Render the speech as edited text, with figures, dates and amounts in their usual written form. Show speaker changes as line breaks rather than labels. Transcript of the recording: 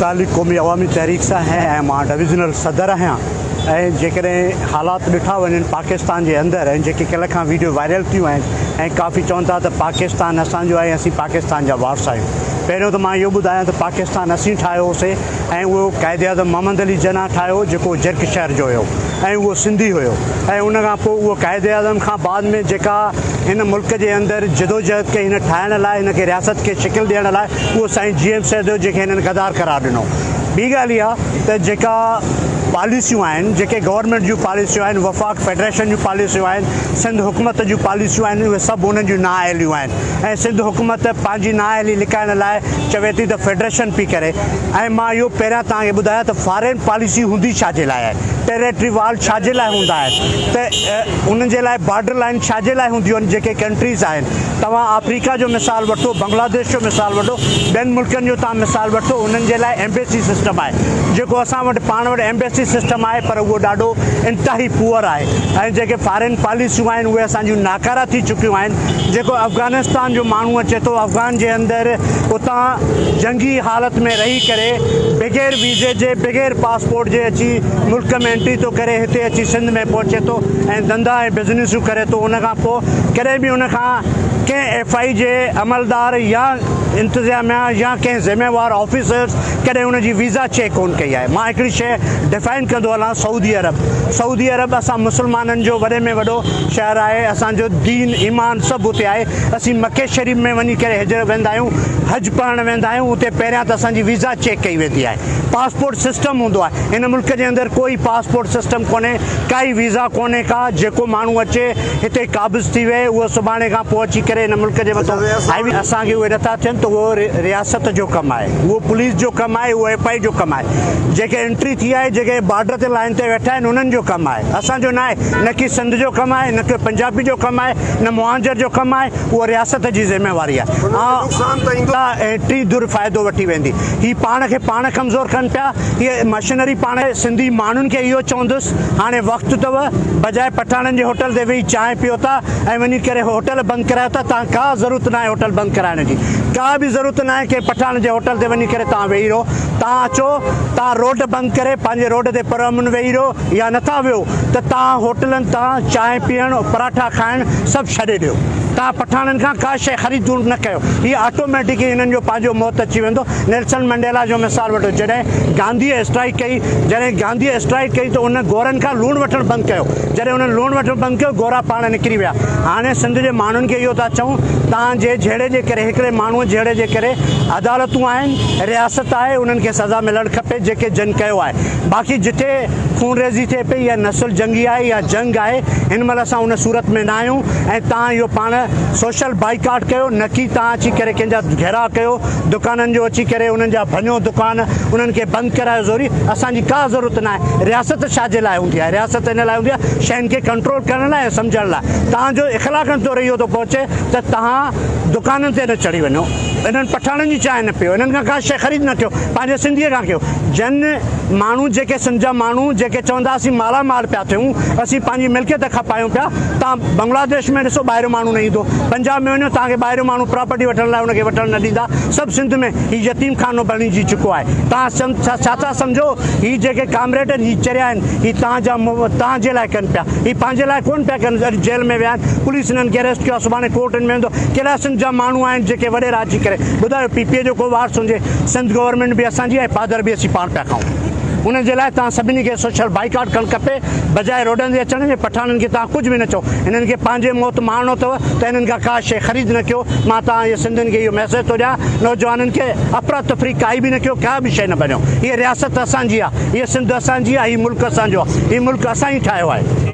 मुतालिक क़ौमी अवामी तहरीक सां हैं मां डिविज़नल सदर आहियां ऐं जेकॾहिं हालात ॾिठा वञनि पाकिस्तान जे अंदरि ऐं जेके कल्ह खां वीडियो वायरल थियूं आहिनि ऐं काफ़ी चवनि था त पाकिस्तान असांजो आहे असीं पाकिस्तान जा वारस आहियूं। पहिरियों त मां इहो ॿुधायां त पाकिस्तान असीं ठाहियो होसीं ऐं उहो क़ाइदे आज़म मोहम्मद अली जिन्ना ठाहियो जेको जिर्क शहर जो हुयो ऐं उहो सिंधी हुयो ऐं उन खां पोइ उहो क़ाइदे आज़म खां बाद में जेका हिन मुल्क जे अंदरि जदोजहद कई हिन ठाहिण लाइ हिनखे रियासत खे शिकिल ॾियण लाइ उहो साईं जी एम सैद हो जेके हिननि गदार करार ॾिनो। ॿी ॻाल्हि इहा त जेका पॉलिसियूं आहिनि जेके गवर्नमेंट जूं पॉलिसियूं आहिनि वफ़ाक़ फेडरेशन जूं पॉलिसियूं आहिनि सिंध हुकूमत जूं पॉलिसियूं आहिनि उहे सभु उन्हनि जूं नाअहलियूं आहिनि ऐं सिंध हुकूमत पंहिंजी नाअहली लिकाइण लाइ चवे थी त फेडरेशन पई करे। ऐं मां इहो पहिरियां तव्हांखे ॿुधायां त फॉरेन पॉलिसी हूंदी छाजे लाइ आहे, टेरेटरी वाल छाजे लाइ हूंदा आहिनि त उन्हनि जे लाइ बॉर्डर लाइन छाजे लाइ हूंदियूं आहिनि। जेके कंट्रीज़ आहिनि तव्हां अफ्रीका जो मिसाल वठो, बांग्लादेश जो मिसाल वठो, ॿियनि मुल्कनि जो तव्हां मिसाल वठो, उन्हनि जे लाइ एम्बेसी सिस्टम आहे जेको असां वटि पाण वटि एम्बेसी सिस्टम आहे पर उहो ॾाढो इंतिहाई पुअर आहे ऐं जेके फॉरेन पॉलिसियूं आहिनि उहे असांजूं नाकारा थी चुकियूं आहिनि। जेको अफ़गानिस्तान जो माण्हू अचे थो अफ़गान जे अंदरि उतां जंगी हालत में रही करे बग़ैर वीज़े जे बग़ैर पासपोर्ट जे अची मुल्क में एंट्री थो करे हिते अची सिंध में पहुचे थो ऐं धंधा ऐं बिज़नेसूं करे थो। उन खां पोइ कॾहिं बि उन खां कंहिं FI जे अमलदार या इंतिज़ामिया या कंहिं ज़िम्मेवार ऑफिसर्स कॾहिं उनजी वीज़ा चेक कोन कई आहे। मां हिकिड़ी शइ डिफाइन कंदो हलां, सऊदी अरब असां मुस्लमाननि जो वॾे में वॾो शहर आहे, असांजो दीन ईमान सभु हुते आहे। असीं मके शरीफ़ में वञी करे हिजर वेंदा आहियूं, हज पढ़णु वेंदा आहियूं, उते पहिरियां त असांजी वीज़ा चेक कई वेंदी आहे। पासपोर्ट सिस्टम हूंदो आहे, हिन मुल्क जे अंदरि कोई पासपोर्ट सिस्टम कोन्हे, काई वीज़ा कोन्हे का। जेको माण्हू अचे हिते क़ाबिज़ थी विए उहो सुभाणे खां पोइ अची करे हिन मुल्क जे मथां असांखे उहे नथा थियनि त उहो रियासत जो कमु आहे, उहो पुलिस जो कमु आहे, उहो FI जो कमु आहे। जेके एंट्री थी आहे जेके बॉर्डर ते लाइन ते वेठा आहिनि उन्हनि जो कमु आहे, असांजो न आहे। न की सिंध जो कमु आहे, न की पंजाबी जो कमु आहे, न मुहांजर जो कमु आहे, उहो रियासत जी ज़िम्मेवारी आहे। एंट्री दुर फ़ाइदो वठी वेंदी। हीअ पाण खे पाण कमज़ोर कनि पिया, हीअ मशीनरी पाण सिंधी माण्हुनि खे इहो चवंदुसि हाणे वक़्तु अथव बजाए पठाणनि जे होटल ते वेही चांहि पियो था ऐं वञी करे होटल बंदि करायो था। तव्हां का ज़रूरत न आहे होटल बंदि कराइण जी, का बि ज़रूरत न आहे की पठाण जे होटल ते वञी करे तव्हां वेही रहो। तव्हां अचो, तव्हां रोड बंदि करे पंहिंजे रोड ते परअमन वेही रहो या नथा वियो त तव्हां होटलनि तां चांहि पीअणु पराठा खाइणु सभु छॾे ॾियो। तव्हां पठाणनि खां का शइ ख़रीद न कयो, हीअ ऑटोमेटिकली हिननि जो पंहिंजो मौत अची वेंदो। नेल्सन मंडेला जो मिसाल वठो, जॾहिं गांधीअ स्ट्राइक कई त उन गोरनि खां लूणु वठणु बंदि कयो। जॾहिं उन्हनि लूणु वठणु बंदि कयो गोरा पाण निकिरी विया। हाणे सिंध जे माण्हुनि खे इहो था चऊं तव्हांजे जहिड़े जे करे हिकिड़े माण्हूअ जहिड़े जे करे अदालतूं आहिनि, रियासत आहे, उन्हनि खे सज़ा मिलणु खपे जेके जंग कयो आहे। बाक़ी जिथे खून रेज़ी थिए पई या नस्ल जंगी आहे या जंग आहे, हिन महिल असां उन सूरत में न आहियूं ऐं तव्हां इहो पाण सोशल बाइकाट कयो, न की तव्हां अची करे कंहिंजा घेरा कयो, दुकाननि जो अची करे उन्हनि जा भञो दुकान उन्हनि खे बंदि करायो। ज़रूरी असांजी का ज़रूरत न आहे। रियासत छाजे लाइ हूंदी आहे? रियासत हिन लाइ हूंदी आहे शयुनि खे कंट्रोल करण लाइ ऐं सम्झण लाइ। तव्हांजो इख़लाक़नि ते इहो थो पहुचे त तव्हां दुकाननि ते न चढ़ी वञो, इन्हनि पठाणनि जी चांहि न पियो, इन्हनि खां का शइ ख़रीद न कयो, पंहिंजे सिंधीअ खां कयो। जन माण्हू जेके सिंध जा माण्हू जेके चवंदा असीं मालामाल पिया थियूं, असीं पंहिंजी मिल्कियत खपायूं पिया। तव्हां बांग्लादेश में ॾिसो ॿाहिरियों माण्हू न ईंदो, पंजाब में वञो तव्हांखे ॿाहिरियों माण्हू प्रॉपर्टी वठण लाइ उनखे वठणु न ॾींदा। सभु सिंध में हीउ यतीम खानो बणिजी चुको आहे। तव्हां छा था सम्झो हीअ जेके कामरेड आहिनि हीअ चरिया आहिनि, हीअ तव्हांजे लाइ कनि पिया, हीअ पंहिंजे लाइ कोन पिया कनि। अॼु जेल में विया आहिनि, पुलिस हिननि खे अरेस्ट कयो, सुभाणे कोर्टनि में वेंदो। कहिड़ा सिंध जा माण्हू आहिनि जेके वॾेरा अची करे ॿुधायो PPA जो को वारस हुजे? सिंध गवर्नमेंट बि असांजी आहे, पादर बि असीं पाण पिया खाऊं। उन जे लाइ तव्हां सभिनी खे सोशल बाइकाट करणु खपे बजाए रोडनि ते अचण जे। पठाणनि खे तव्हां कुझु बि न चओ, हिननि खे पंहिंजे मौत मारणो अथव त हिननि खां का शइ ख़रीद न कयो। मां तव्हां इहे सिंधियुनि खे इहो मैसेज थो ॾियां, नौजवाननि खे अफ़रा तफ़री काई बि न कयो, का बि शइ न बणियो। हीअ रियासत असांजी आहे, हीअ सिंध असांजी आहे, हीअ मुल्क असांजो आहे, हीअ मुल्क असां ई ठाहियो आहे।